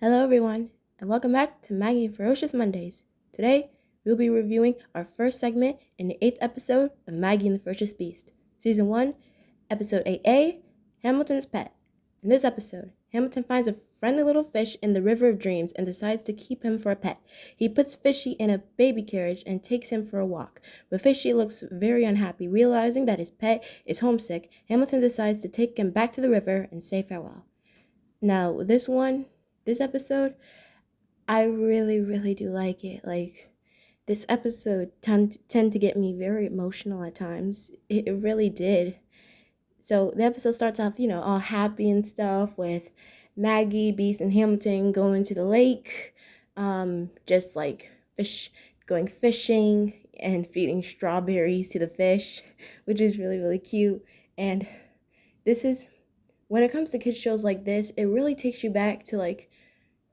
Hello, everyone, and welcome back to Maggie Ferocious Mondays. Today, we'll be reviewing our first segment in the 8th episode of Maggie and the Ferocious Beast, Season 1, Episode 8A, Hamilton's Pet. In this episode, Hamilton finds a friendly little fish in the River of Dreams and decides to keep him for a pet. He puts Fishy in a baby carriage and takes him for a walk. But Fishy looks very unhappy. Realizing that his pet is homesick, Hamilton decides to take him back to the river and say farewell. Now, this episode, I really do like it. Like, this episode tend to get me very emotional at times. It really did. So the episode starts off, all happy and stuff with Maggie, Beast, and Hamilton going to the lake, just like going fishing and feeding strawberries to the fish, which is really cute. And this is when it comes to kids shows like this, it really takes you back to like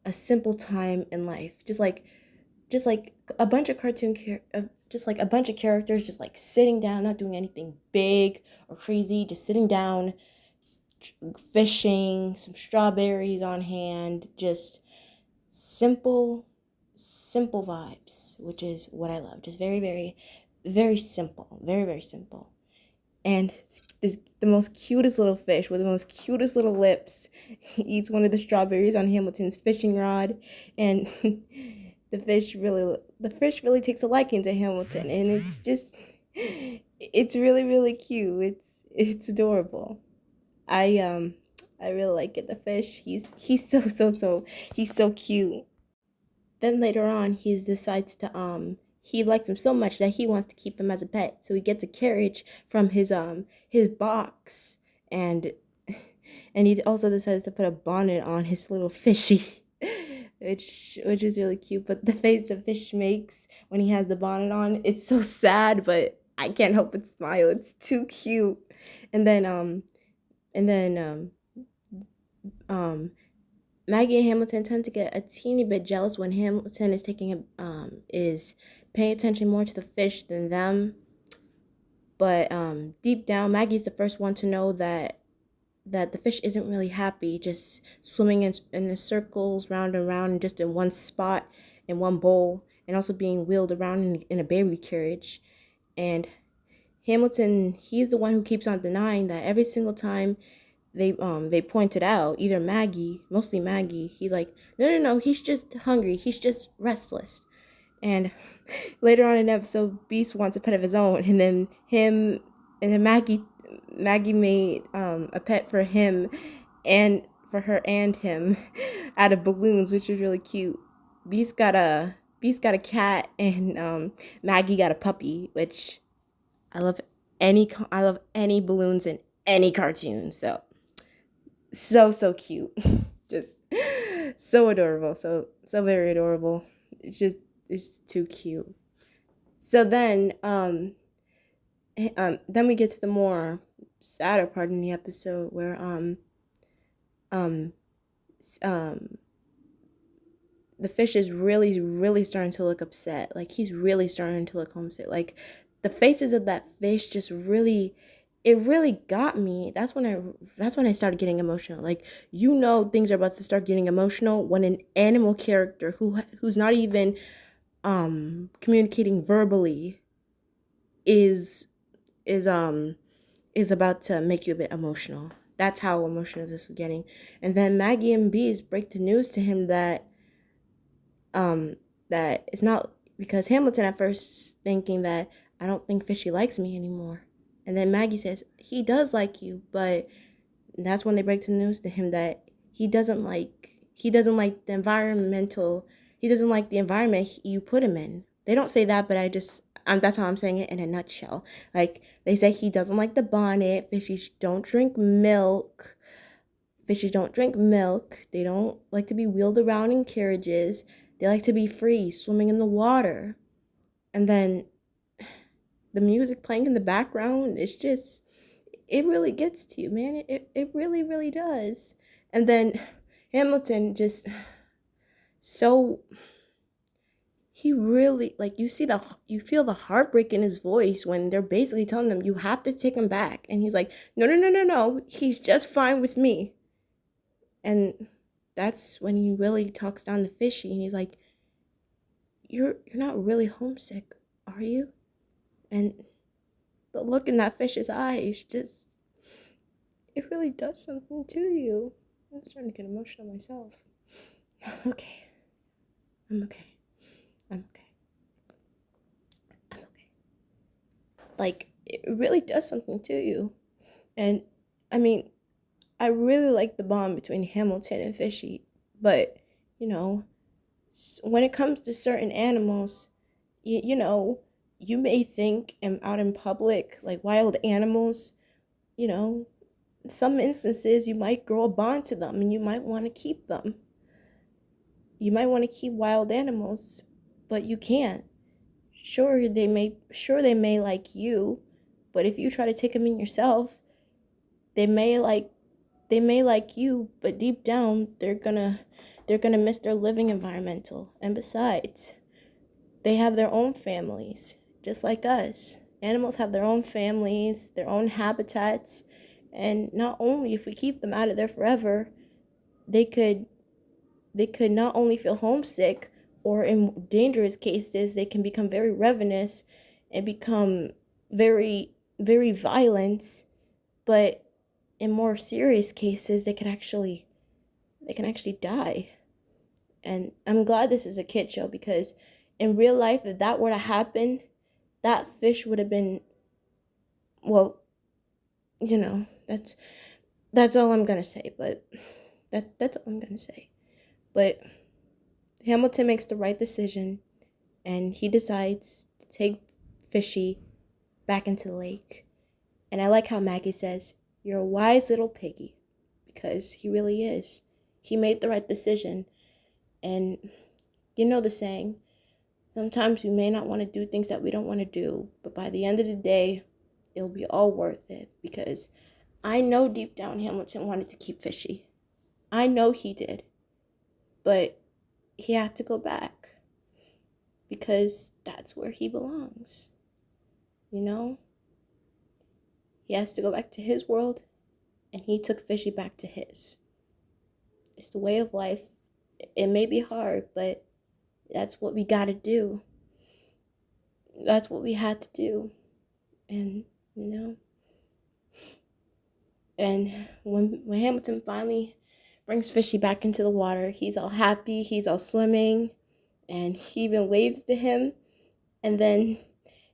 a simple time in life, just like a bunch of just like a bunch of characters just like sitting down, not doing anything big or crazy, just sitting down, fishing, some strawberries on hand, just simple vibes, which is what I love. Just very simple, very simple. And this, the most cutest little fish with the most cutest little lips, he eats one of the strawberries on Hamilton's fishing rod, and the fish really takes a liking to Hamilton, and it's really cute. It's adorable. I really like it. The fish, he's he's so cute. Then later on, he decides to he likes him so much that he wants to keep him as a pet. So he gets a carriage from his box, and he also decides to put a bonnet on his little fishy, which is really cute. But the face the fish makes when he has the bonnet on, it's so sad, but I can't help but smile. It's too cute. And then and then um Maggie and Hamilton tend to get a teeny bit jealous when Hamilton is paying attention more to the fish than them. But deep down, Maggie's the first one to know that the fish isn't really happy, just swimming in the circles, round and round, just in one spot, in one bowl, and also being wheeled around in a baby carriage. And Hamilton, he's the one who keeps on denying that every single time they pointed out, either Maggie, mostly Maggie, he's like, no, he's just hungry, he's just restless. And later on in the episode, Beast wants a pet of his own, and then Maggie made a pet for him and for her and him out of balloons, which was really cute. Beast got a cat, and Maggie got a puppy, which I love I love any balloons in any cartoon. So cute. Just so adorable. So very adorable. It's too cute. So then we get to the more sadder part in the episode where um um the fish is really starting to look upset. Like, he's really starting to look homesick. Like, the faces of that fish just really, it really got me. That's when I started getting emotional. Like, things are about to start getting emotional when an animal character who's not even communicating verbally is is um is about to make you a bit emotional. That's how emotional this is getting. And then Maggie and Bees break the news to him that it's not, because Hamilton at first thinking that, I don't think Fishy likes me anymore. And then Maggie says, he does like you, but that's when they break the news to him that he doesn't like the environment you put him in. They don't say that, but that's how I'm saying it in a nutshell. Like, they say he doesn't like the bonnet, fishies don't drink milk. Fishes don't drink milk. They don't like to be wheeled around in carriages. They like to be free, swimming in the water. And then the music playing in the background, it really gets to you, man. It really does. And then Hamilton just so he really, like, you feel the heartbreak in his voice when they're basically telling him you have to take him back, and he's like, no, he's just fine with me. And that's when he really talks down to Fishy, and he's like, you're not really homesick, are you? And the look in that fish's eyes, just, it really does something to you. I'm starting to get emotional myself. Okay. I'm okay. I'm okay. I'm okay. Like, it really does something to you. And, I mean, I really like the bond between Hamilton and Fishy, but, you know, when it comes to certain animals, you know, you may think out in public, like wild animals, you know, in some instances you might grow a bond to them and you might want to keep them. You might want to keep wild animals, but you can't. Sure they may like you, but if you try to take them in yourself, they may like you, but deep down they're gonna miss their living environmental. And besides, they have their own families, just like us. Animals have their own families, their own habitats, and not only if we keep them out of there forever, they could not only feel homesick, or in dangerous cases, they can become very ravenous and become very, very violent. But in more serious cases, they can actually die. And I'm glad this is a kid show, because in real life, if that were to happen, that fish would have been, well, you know, that's all I'm gonna say. But that's all I'm gonna say. But Hamilton makes the right decision, and he decides to take Fishy back into the lake. And I like how Maggie says, "You're a wise little piggy," because he really is. He made the right decision. And you know the saying, sometimes we may not want to do things that we don't want to do, but by the end of the day, it'll be all worth it, because I know deep down Hamilton wanted to keep Fishy. I know he did. But he had to go back, because that's where he belongs. You know? He has to go back to his world, and he took Fishy back to his. It's the way of life. It may be hard, but that's what we gotta do. That's what we had to do. And, you know, and when Hamilton finally brings Fishy back into the water, he's all happy, he's all swimming, and he even waves to him. And then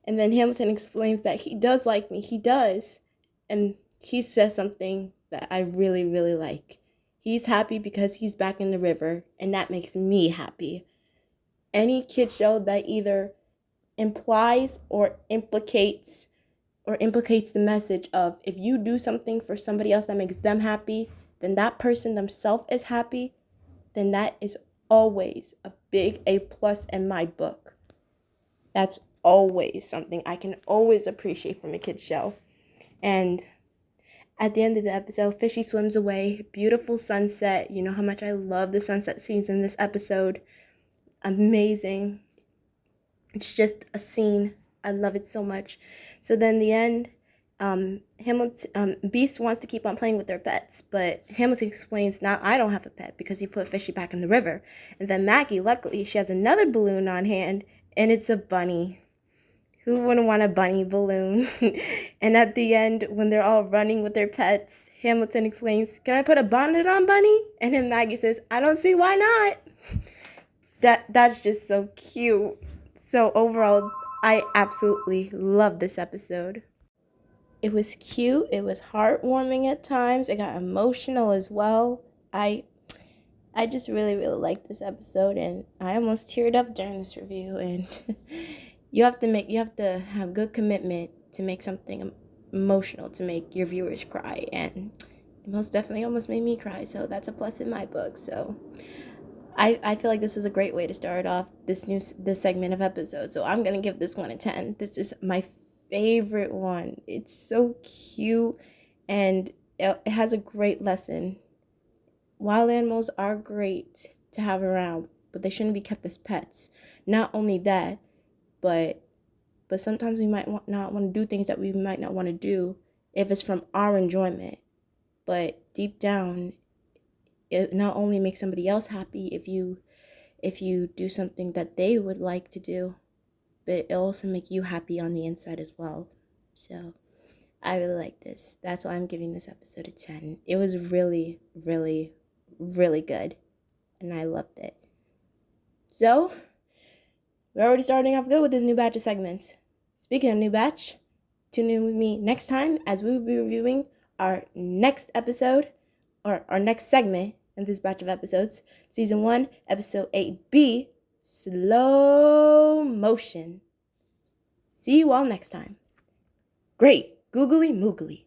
Hamilton explains that he does like me. He does. And he says something that I really, really like. He's happy because he's back in the river, and that makes me happy. Any kid show that either implies or implicates the message of, if you do something for somebody else that makes them happy, then that person themselves is happy, then that is always a big A+ in my book. That's always something I can always appreciate from a kid's show. And at the end of the episode, Fishy swims away. Beautiful sunset. You know how much I love the sunset scenes in this episode. Amazing. It's just a scene. I love it so much. So then in the end, Beast wants to keep on playing with their pets, but Hamilton explains, now I don't have a pet because he put Fishy back in the river. And then Maggie, luckily, she has another balloon on hand, and it's a bunny. Who wouldn't want a bunny balloon? And at the end, when they're all running with their pets, Hamilton exclaims, "Can I put a bonnet on, Bunny?" And then Maggie says, "I don't see why not." That's just so cute. So overall, I absolutely love this episode. It was cute. It was heartwarming at times. It got emotional as well. I just really, really liked this episode, and I almost teared up during this review. And you have to have good commitment to make something emotional, to make your viewers cry, and it most definitely almost made me cry. So that's a plus in my book. So I feel like this was a great way to start off this segment of episodes. So I'm gonna give this one a 10. This is my favorite one. It's so cute, and it has a great lesson. Wild animals are great to have around, but they shouldn't be kept as pets. Not only that, but sometimes we might not want to do things that we might not want to do if it's from our enjoyment. But deep down, it not only makes somebody else happy if you do something that they would like to do, but it'll also make you happy on the inside as well. So I really like this. That's why I'm giving this episode a 10. It was really, really, really good, and I loved it. So we're already starting off good with this new batch of segments. Speaking of new batch, tune in with me next time as we will be reviewing our next episode, or our next segment in this batch of episodes. Season 1, Episode 8B, Slow Motion. See you all next time. Great, googly moogly.